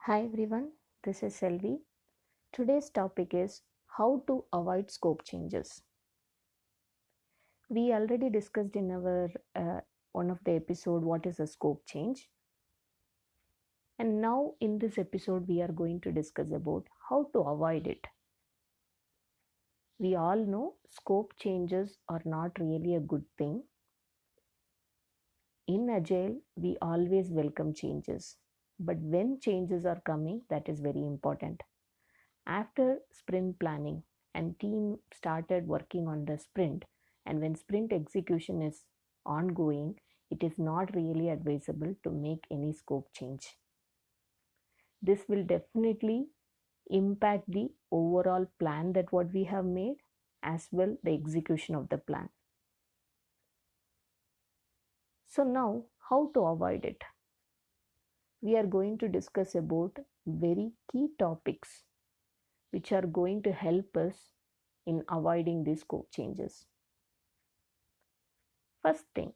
Hi everyone, this is Selvi. Today's topic is how to avoid scope changes. We already discussed in our one of the episode what is a scope change, and now in this episode we are going to discuss about how to avoid it. We all know scope changes are not really a good thing. In Agile, we always welcome changes, but when changes are coming, that is very important. After sprint planning and team started working on the sprint, and when sprint execution is ongoing, it is not really advisable to make any scope change. This will definitely impact the overall plan that what we have made as well the execution of the plan. So now how to avoid it? We are going to discuss about very key topics which are going to help us in avoiding these scope changes. First thing,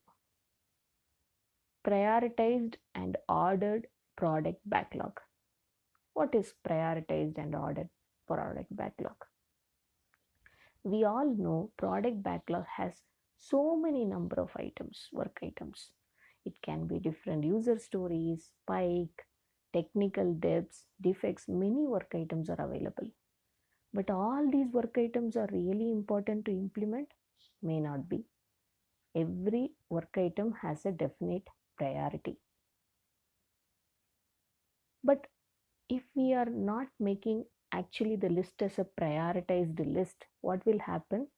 prioritized and ordered product backlog. What is prioritized and ordered product backlog? We all know product backlog has so many number of items, work items. It can be different user stories, spike, technical depths, defects, many work items are available. But all these work items are really important to implement? May not be. Every work item has a definite priority. But if we are not making actually the list as a prioritized list, what will happen?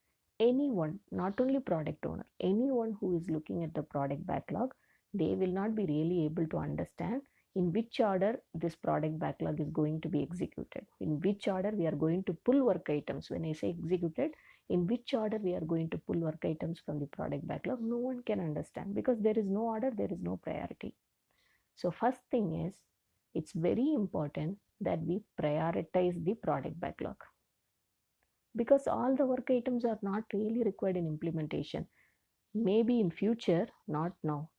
Anyone, not only product owner, anyone who is looking at the product backlog, they will not be really able to understand in which order this product backlog is going to be executed, in which order we are going to pull work items. When I say executed, in which order we are going to pull work items from the product backlog, no one can understand because there is no order, there is no priority. So first thing is, it's very important that we prioritize the product backlog because all the work items are not really required in implementation. Maybe in future, not now.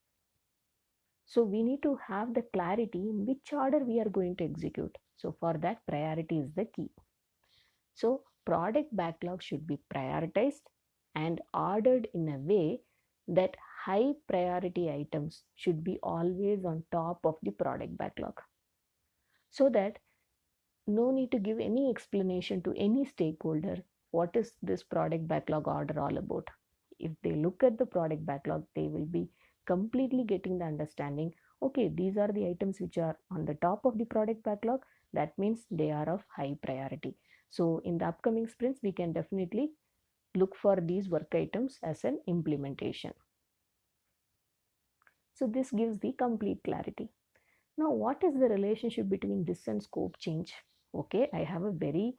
So we need to have the clarity in which order we are going to execute. So for that, priority is the key. So product backlog should be prioritized and ordered in a way that high priority items should be always on top of the product backlog, so that no need to give any explanation to any stakeholder what is this product backlog order all about. If they look at the product backlog, they will be completely getting the understanding, okay, these are the items which are on the top of the product backlog, that means they are of high priority. So in the upcoming sprints, we can definitely look for these work items as an implementation. So this gives the complete clarity. Now, what is the relationship between this and scope change? Okay, I have a very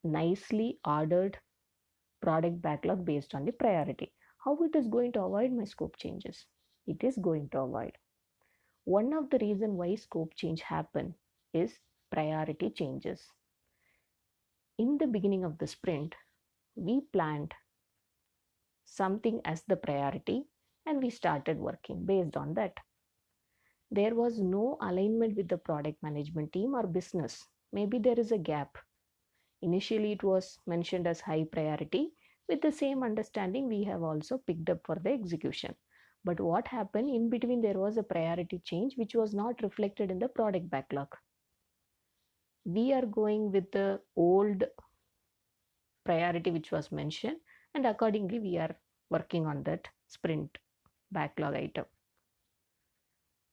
nicely ordered product backlog based on the priority. How it is going to avoid my scope changes? It is going to avoid. One of the reason why scope change happen is priority changes. In the beginning of the sprint, we planned something as the priority and we started working based on that. There was no alignment with the product management team or business. Maybe there is a gap. Initially, it was mentioned as high priority. With the same understanding, we have also picked up for the execution. But what happened in between, there was a priority change which was not reflected in the product backlog. We are going with the old priority which was mentioned, and accordingly, we are working on that sprint backlog item.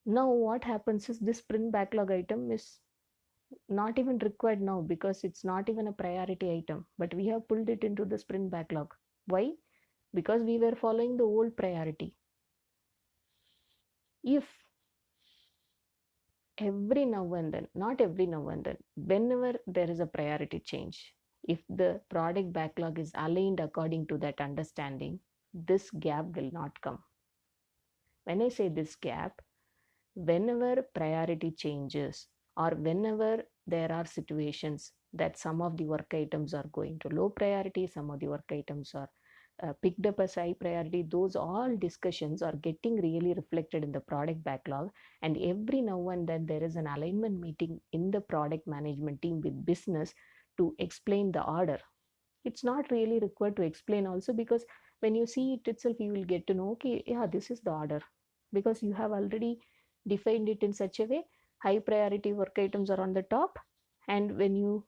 Now what happens is this sprint backlog item is not even required now because it's not even a priority item, but we have pulled it into the sprint backlog. Why? Because we were following the old priority. If every now and then, not every now and then, whenever there is a priority change, if the product backlog is aligned according to that understanding, this gap will not come. When I say this gap, whenever priority changes or whenever there are situations that some of the work items are going to low priority, some of the work items are picked up as high priority, those all discussions are getting really reflected in the product backlog. And every now and then there is an alignment meeting in the product management team with business to explain the order. It's not really required to explain also, because when you see it itself, you will get to know, okay, yeah, this is the order, because you have already defined it in such a way. High priority work items are on the top, and when you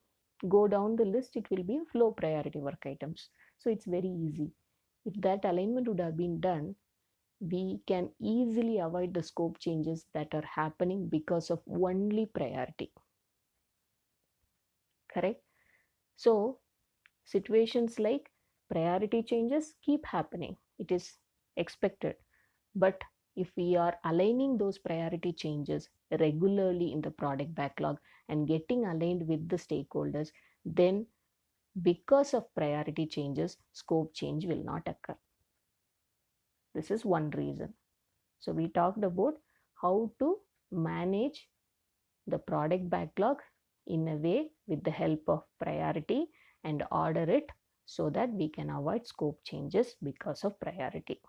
go down the list, it will be low priority work items. So it's very easy. If that alignment would have been done, we can easily avoid the scope changes that are happening because of only priority. Correct? So situations like priority changes keep happening. It is expected. But if we are aligning those priority changes regularly in the product backlog and getting aligned with the stakeholders, then because of priority changes, scope change will not occur. This is one reason. So we talked about how to manage the product backlog in a way with the help of priority and order it so that we can avoid scope changes because of priority.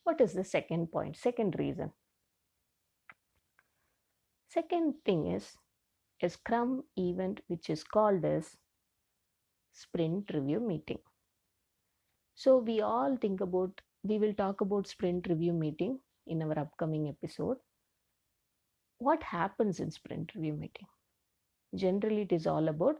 What is the second point? Second reason. Second thing is a Scrum event which is called as sprint review meeting. So we will talk about sprint review meeting in our upcoming episode. What happens in sprint review meeting? Generally, it is all about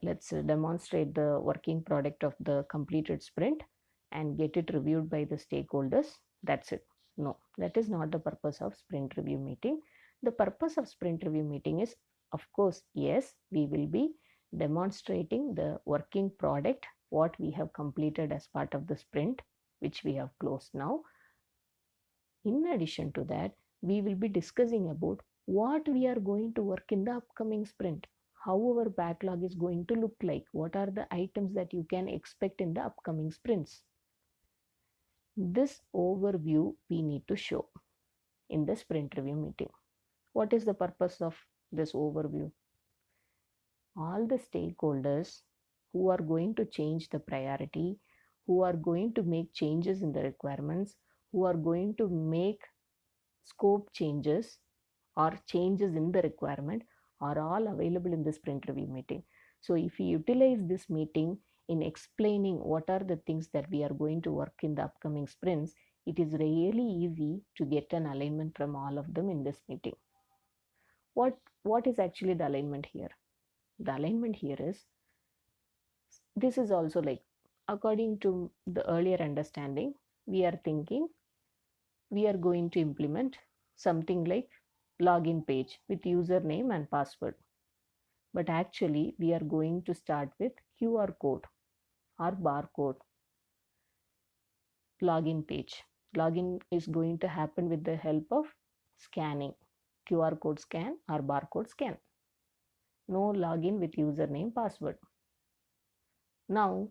let's demonstrate the working product of the completed sprint and get it reviewed by the stakeholders. That's it. No, that is not the purpose of sprint review meeting. The purpose of sprint review meeting is, of course, yes, we will be demonstrating the working product, what we have completed as part of the sprint, which we have closed now. In addition to that, we will be discussing about what we are going to work in the upcoming sprint, how our backlog is going to look like, what are the items that you can expect in the upcoming sprints. This overview we need to show in the sprint review meeting. What is the purpose of this overview? All the stakeholders who are going to change the priority, who are going to make changes in the requirements, who are going to make scope changes or changes in the requirement are all available in the sprint review meeting. So if you utilize this meeting in explaining what are the things that we are going to work in the upcoming sprints, it is really easy to get an alignment from all of them in this meeting. What is actually the alignment here? The alignment here is, this is also like, according to the earlier understanding, we are thinking we are going to implement something like login page with username and password. But actually, we are going to start with QR code or barcode login page. Login is going to happen with the help of scanning, QR code scan or barcode scan. No login with username, password. Now,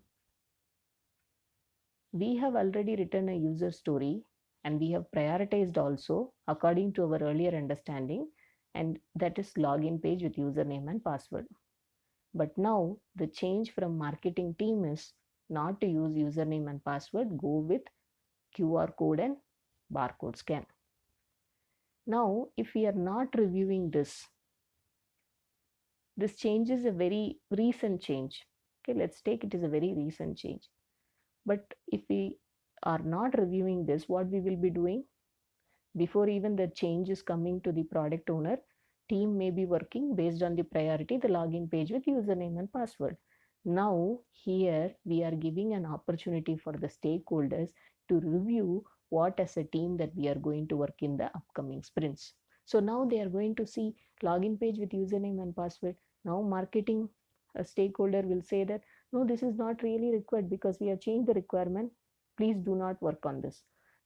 we have already written a user story and we have prioritized also according to our earlier understanding, and that is login page with username and password. But now the change from marketing team is not to use username and password, go with QR code and barcode scan. Now, if we are not reviewing this change is a very recent change. Okay, let's take it as a very recent change. But if we are not reviewing this, what we will be doing? Before even the change is coming to the product owner, team may be working based on the priority, the login page with username and password. Now, here we are giving an opportunity for the stakeholders to review what as a team that we are going to work in the upcoming sprints. So now they are going to see login page with username and password. Now marketing stakeholder will say that, no, this is not really required because we have changed the requirement. Please do not work on this.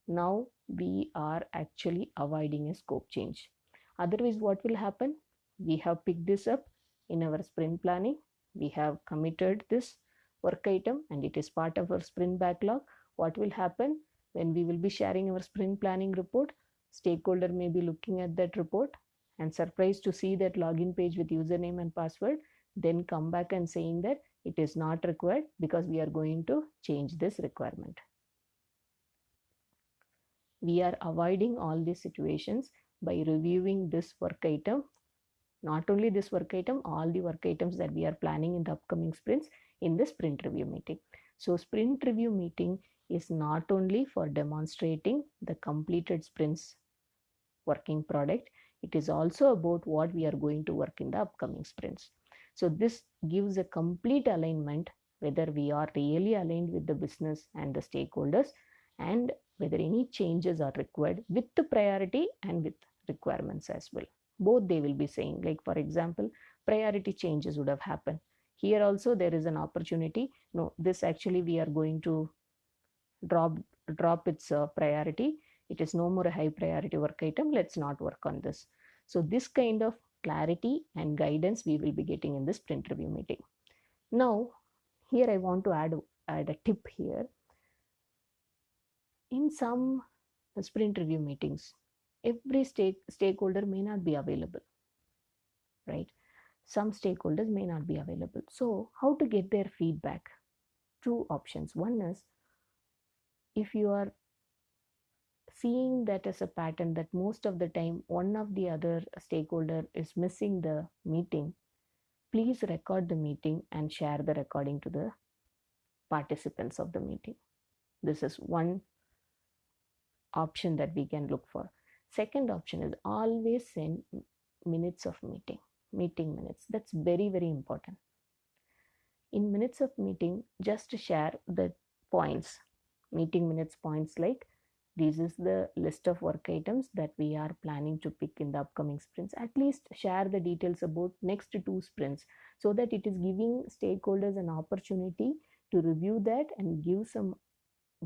Now we are actually avoiding a scope change. Otherwise, what will happen? We have picked this up in our sprint planning. We have committed this work item and it is part of our sprint backlog. What will happen when we will be sharing our sprint planning report? Stakeholder may be looking at that report and surprised to see that login page with username and password, then come back and saying that It is not required because we are going to change this requirement. We are avoiding all these situations by reviewing this work item. Not only this work item, all the work items that we are planning in the upcoming sprints in the sprint review meeting. So sprint review meeting is not only for demonstrating the completed sprints working product, it is also about what we are going to work in the upcoming sprints. So this gives a complete alignment whether we are really aligned with the business and the stakeholders, and whether any changes are required with the priority and with requirements as well. Both they will be saying, like for example, priority changes would have happened. Here also there is an opportunity. No, this actually we are going to drop its priority. It is no more a high priority work item. Let's not work on this. So this kind of clarity and guidance we will be getting in the sprint review meeting. Now, here I want to add a tip here. In some sprint review meetings, every stakeholder may not be available, right? Some stakeholders may not be available. So how to get their feedback? Two options. One is, if you are seeing that as a pattern that most of the time one of the other stakeholder is missing the meeting, please record the meeting and share the recording to the participants of the meeting. This is one option that we can look for. Second option is always send minutes of meeting minutes. That's very, very important. In minutes of meeting, just share the points, meeting minutes points, like this is the list of work items that we are planning to pick in the upcoming sprints. At least share the details about next 2 sprints, so that it is giving stakeholders an opportunity to review that and give some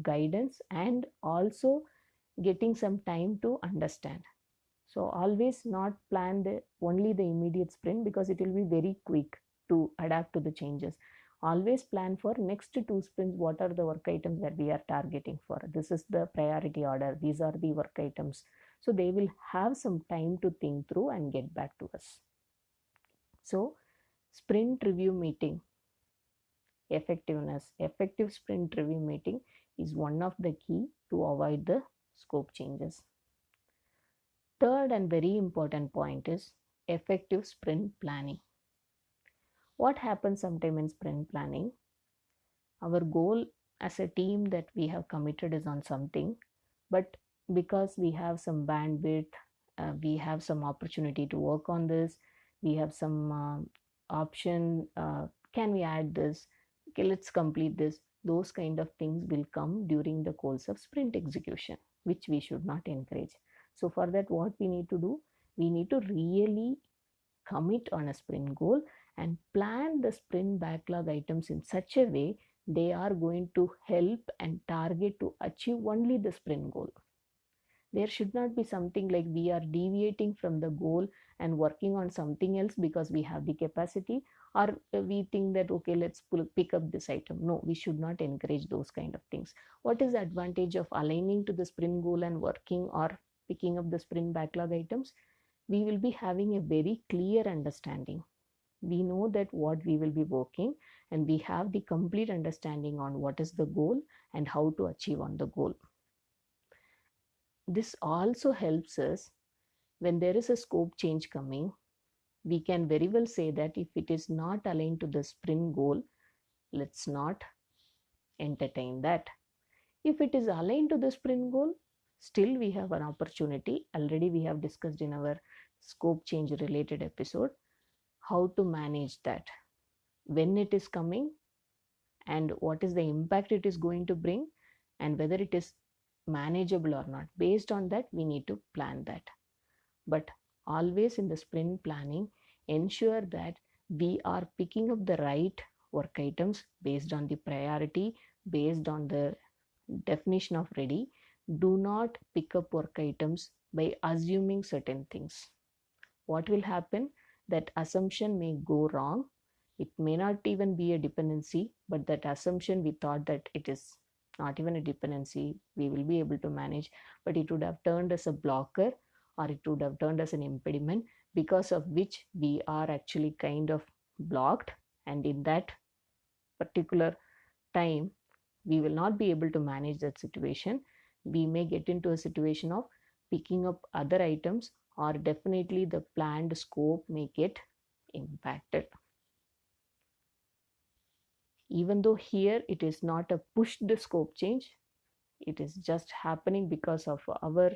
guidance, and also getting some time to understand. So always not plan only the immediate sprint, because it will be very quick to adapt to the changes. Always plan for next 2 sprints, what are the work items that we are targeting for. This is the priority order. These are the work items. So they will have some time to think through and get back to us. So sprint review meeting, effective sprint review meeting is one of the key to avoid the scope changes. Third and very important point is effective sprint planning. What happens sometime in sprint planning? Our goal as a team that we have committed is on something, but because we have some bandwidth, we have some opportunity to work on this, we have some option, can we add this? Okay, let's complete this. Those kind of things will come during the course of sprint execution, which we should not encourage. So for that, what we need to do? We need to really commit on a sprint goal and plan the sprint backlog items in such a way they are going to help and target to achieve only the sprint goal. There should not be something like we are deviating from the goal and working on something else because we have the capacity, or we think that okay, let's pick up this item. No, we should not encourage those kind of things. What is the advantage of aligning to the sprint goal and working or picking up the sprint backlog items? We will be having a very clear understanding. We know that what we will be working, and we have the complete understanding on what is the goal and how to achieve on the goal. This also helps us when there is a scope change coming. We can very well say that if it is not aligned to the sprint goal, let's not entertain that. If it is aligned to the sprint goal, still we have an opportunity. Already we have discussed in our scope change related episode how to manage that, when it is coming and what is the impact it is going to bring, and whether it is manageable or not. Based on that, we need to plan that. But always in the sprint planning, ensure that we are picking up the right work items based on the priority, based on the definition of ready. Do not pick up work items by assuming certain things. What will happen? That assumption may go wrong. It may not even be a dependency, but that assumption, we thought that it is not even a dependency, we will be able to manage, but it would have turned as a blocker, or it would have turned as an impediment, because of which we are actually kind of blocked, and in that particular time, we will not be able to manage that situation. We may get into a situation of picking up other items, or definitely the planned scope may get impacted. Even though here it is not a pushed scope change, it is just happening because of our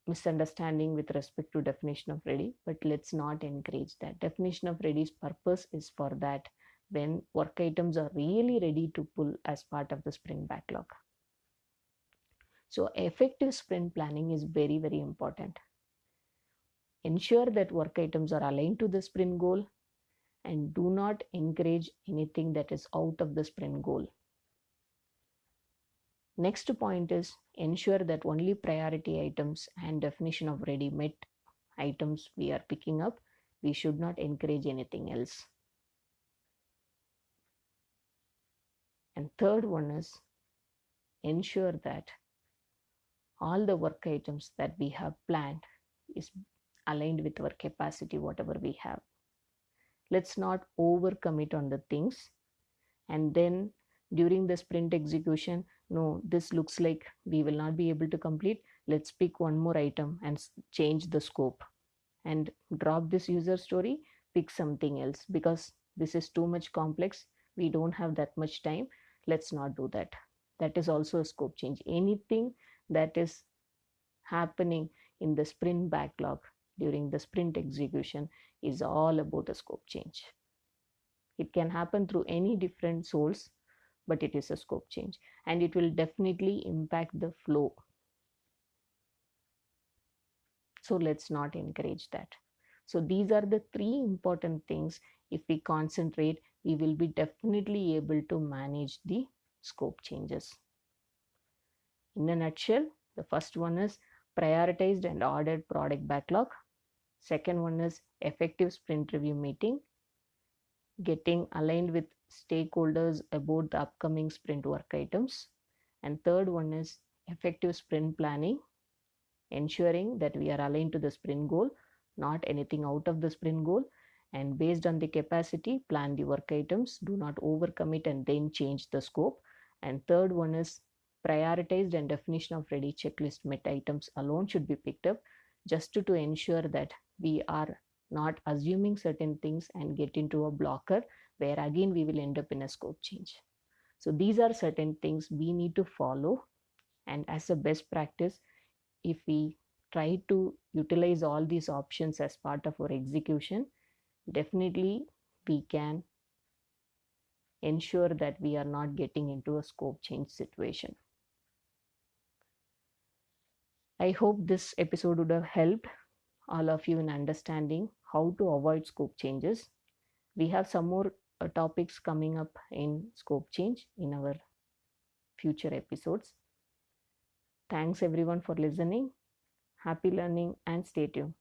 misunderstanding with respect to definition of ready, but let's not encourage that. Definition of ready's purpose is for that when work items are really ready to pull as part of the sprint backlog. So effective sprint planning is very, very important. Ensure that work items are aligned to the sprint goal and do not encourage anything that is out of the sprint goal. Next point is ensure that only priority items and definition of ready met items we are picking up. We should not encourage anything else. And third one is ensure that all the work items that we have planned is aligned with our capacity, whatever we have. Let's not overcommit on the things, and then during the sprint execution, no, this looks like we will not be able to complete. Let's pick one more item and change the scope and drop this user story, pick something else because this is too much complex. We don't have that much time. Let's not do that. That is also a scope change. Anything that is happening in the sprint backlog during the sprint execution is all about a scope change. It can happen through any different source, but it is a scope change and it will definitely impact the flow. So let's not encourage that. So these are the three important things. If we concentrate, we will be definitely able to manage the scope changes. In a nutshell, the first one is prioritized and ordered product backlog. Second one is effective sprint review meeting, getting aligned with stakeholders about the upcoming sprint work items. And third one is effective sprint planning, ensuring that we are aligned to the sprint goal, not anything out of the sprint goal. And based on the capacity, plan the work items, do not overcommit and then change the scope. And third one is prioritized and definition of ready checklist met items alone should be picked up, just to ensure that we are not assuming certain things and get into a blocker where again we will end up in a scope change. So these are certain things we need to follow, and as a best practice, if we try to utilize all these options as part of our execution, definitely we can ensure that we are not getting into a scope change situation. I hope this episode would have helped all of you in understanding how to avoid scope changes. We have some more topics coming up in scope change in our future episodes. Thanks everyone for listening. Happy learning and stay tuned.